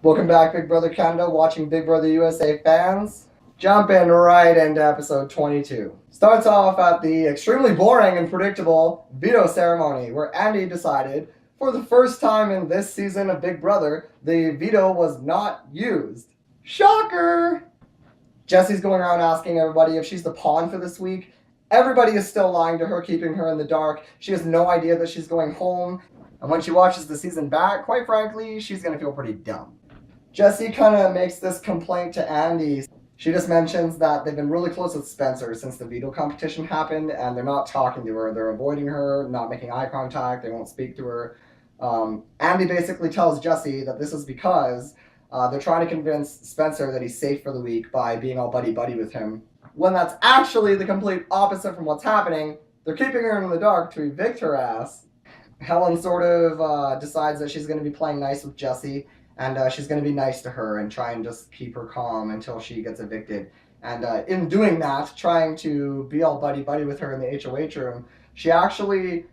Welcome back, Big Brother Canada, watching Big Brother USA fans. Jumping right into episode 22. Starts off at the extremely boring and predictable veto ceremony, where Andy decided, for the first time in this season of Big Brother, the veto was not used. Shocker! Jesse's going around asking everybody if she's the pawn for this week. Everybody is still lying to her, keeping her in the dark. She has no idea that she's going home. And when she watches the season back, quite frankly, she's going to feel pretty dumb. Jesse kind of makes this complaint to Andy. She just mentions that they've been really close with Spencer since the veto competition happened, and they're not talking to her. They're avoiding her, not making eye contact. They won't speak to her. Andy basically tells Jesse that this is because they're trying to convince Spencer that he's safe for the week by being all buddy-buddy with him, when that's actually the complete opposite from what's happening. They're keeping her in the dark to evict her ass. Helen sort of decides that she's going to be playing nice with Jesse, and she's going to be nice to her and try and just keep her calm until she gets evicted. And in doing that, trying to be all buddy-buddy with her in the HOH room, she actually,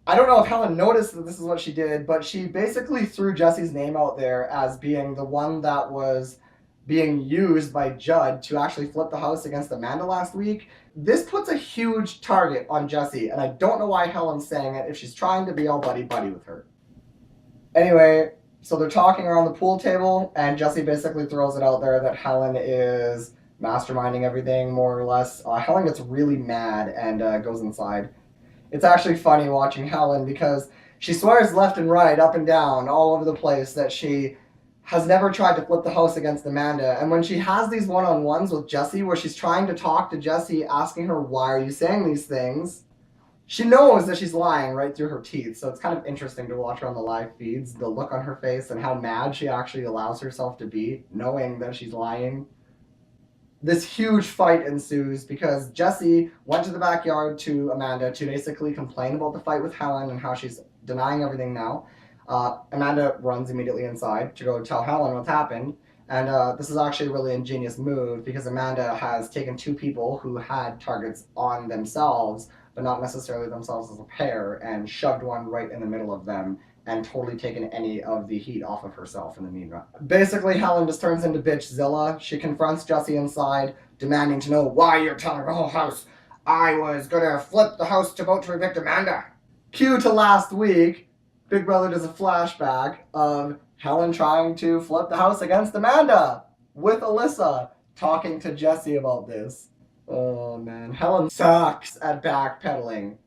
I don't know if Helen noticed that this is what she did, but she basically threw Jesse's name out there as being the one that was being used by Judd to actually flip the house against Amanda last week. This puts a huge target on Jesse, and I don't know why Helen's saying it if she's trying to be all buddy-buddy with her. Anyway, so they're talking around the pool table, and Jesse basically throws it out there that Helen is masterminding everything, more or less. Helen gets really mad and goes inside. It's actually funny watching Helen because she swears left and right, up and down, all over the place that she has never tried to flip the house against Amanda. And when she has these one-on-ones with Jesse where she's trying to talk to Jesse, asking her, why are you saying these things? She knows that she's lying right through her teeth, so it's kind of interesting to watch her on the live feeds, the look on her face and how mad she actually allows herself to be, knowing that she's lying. This huge fight ensues because Jesse went to the backyard to Amanda to basically complain about the fight with Helen and how she's denying everything now. Amanda runs immediately inside to go tell Helen what's happened. And this is actually a really ingenious move because Amanda has taken two people who had targets on themselves, but not necessarily themselves as a pair, and shoved one right in the middle of them and totally taken any of the heat off of herself in the meanwhile. Basically, Helen just turns into Bitchzilla. She confronts Jesse inside, demanding to know why you're telling the whole house I was gonna flip the house to vote to evict Amanda. Cue to last week, Big Brother does a flashback of Helen trying to flip the house against Amanda with Alyssa talking to Jesse about this. Oh man, Helen sucks at backpedaling.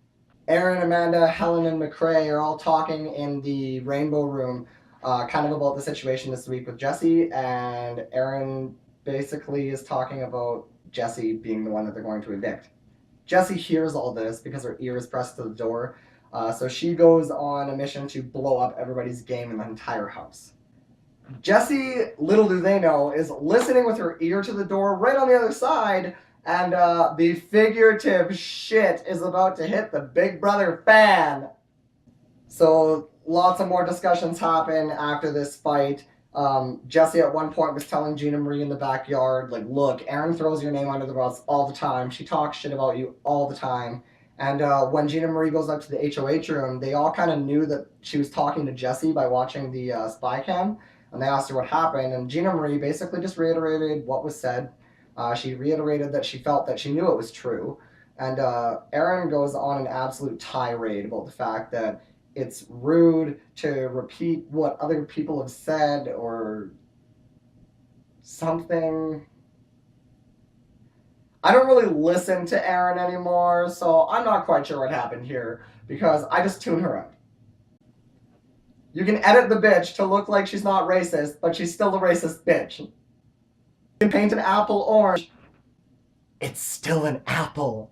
Aaron, Amanda, Helen, and McCrae are all talking in the Rainbow Room, kind of about the situation this week with Jesse, and Aaron basically is talking about Jesse being the one that they're going to evict. Jesse hears all this because her ear is pressed to the door, so she goes on a mission to blow up everybody's game in the entire house. Jesse, little do they know, is listening with her ear to the door right on the other side, and the figurative shit is about to hit the Big Brother fan. So lots of more discussions happen after this fight. Jesse at one point was telling Gina Marie in the backyard, like, look, Aaron throws your name under the bus all the time. She talks shit about you all the time. And when Gina Marie goes up to the HOH room, they all kind of knew that she was talking to Jesse by watching the spy cam. And they asked her what happened. And Gina Marie basically just reiterated what was said. She reiterated that she felt that she knew it was true. And Aaron goes on an absolute tirade about the fact that it's rude to repeat what other people have said or something. I don't really listen to Aaron anymore, so I'm not quite sure what happened here because I just tune her out. You can edit the bitch to look like she's not racist, but she's still a racist bitch. You can paint an apple orange. It's still an apple.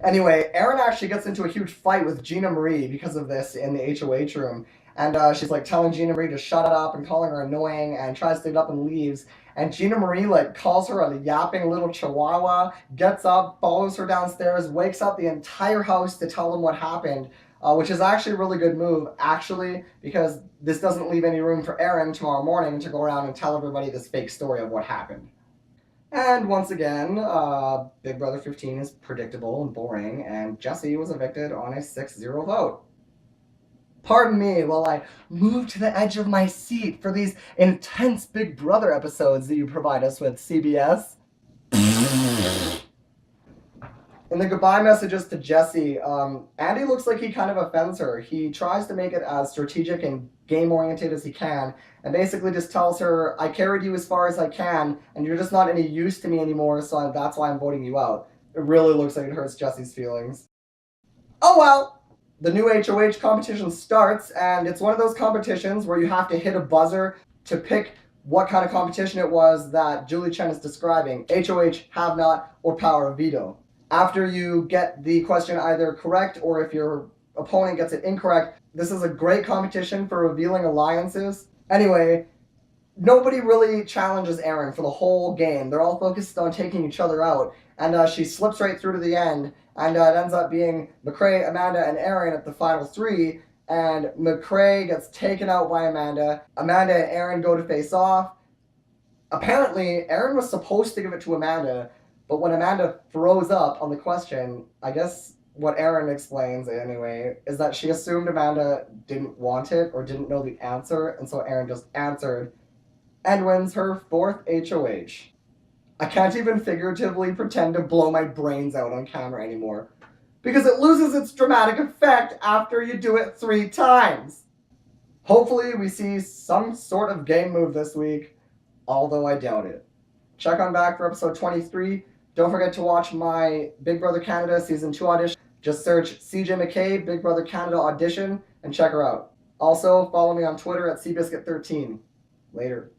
Anyway, Aaron actually gets into a huge fight with Gina Marie because of this in the HOH room. And she's like telling Gina Marie to shut up and calling her annoying and tries to get up and leaves. And Gina Marie like calls her a yapping little chihuahua, gets up, follows her downstairs, wakes up the entire house to tell them what happened. Which is actually a really good move, actually, because this doesn't leave any room for Aaron tomorrow morning to go around and tell everybody this fake story of what happened. And once again, Big Brother 15 is predictable and boring, and Jesse was evicted on a 6-0 vote. Pardon me while I move to the edge of my seat for these intense Big Brother episodes that you provide us with, CBS. In the goodbye messages to Jesse, Andy looks like he kind of offends her. He tries to make it as strategic and game oriented as he can, and basically just tells her, I carried you as far as I can, and you're just not any use to me anymore, so that's why I'm voting you out. It really looks like it hurts Jesse's feelings. Oh well! The new HOH competition starts, and it's one of those competitions where you have to hit a buzzer to pick what kind of competition it was that Julie Chen is describing: HOH, have not, or power of veto. After you get the question either correct or if your opponent gets it incorrect, this is a great competition for revealing alliances. Anyway, nobody really challenges Erin for the whole game. They're all focused on taking each other out, and she slips right through to the end, and it ends up being McCrae, Amanda, and Erin at the final three, and McCrae gets taken out by Amanda. Amanda and Erin go to face off. Apparently, Erin was supposed to give it to Amanda, but when Amanda throws up on the question, I guess what Erin explains anyway is that she assumed Amanda didn't want it or didn't know the answer, and so Erin just answered and wins her fourth HOH. I can't even figuratively pretend to blow my brains out on camera anymore, because it loses its dramatic effect after you do it 3 times. Hopefully we see some sort of game move this week, although I doubt it. Check on back for episode 23. Don't forget to watch my Big Brother Canada Season 2 audition. Just search CJ McKay Big Brother Canada audition and check her out. Also, follow me on Twitter at Seabiscuit13. Later.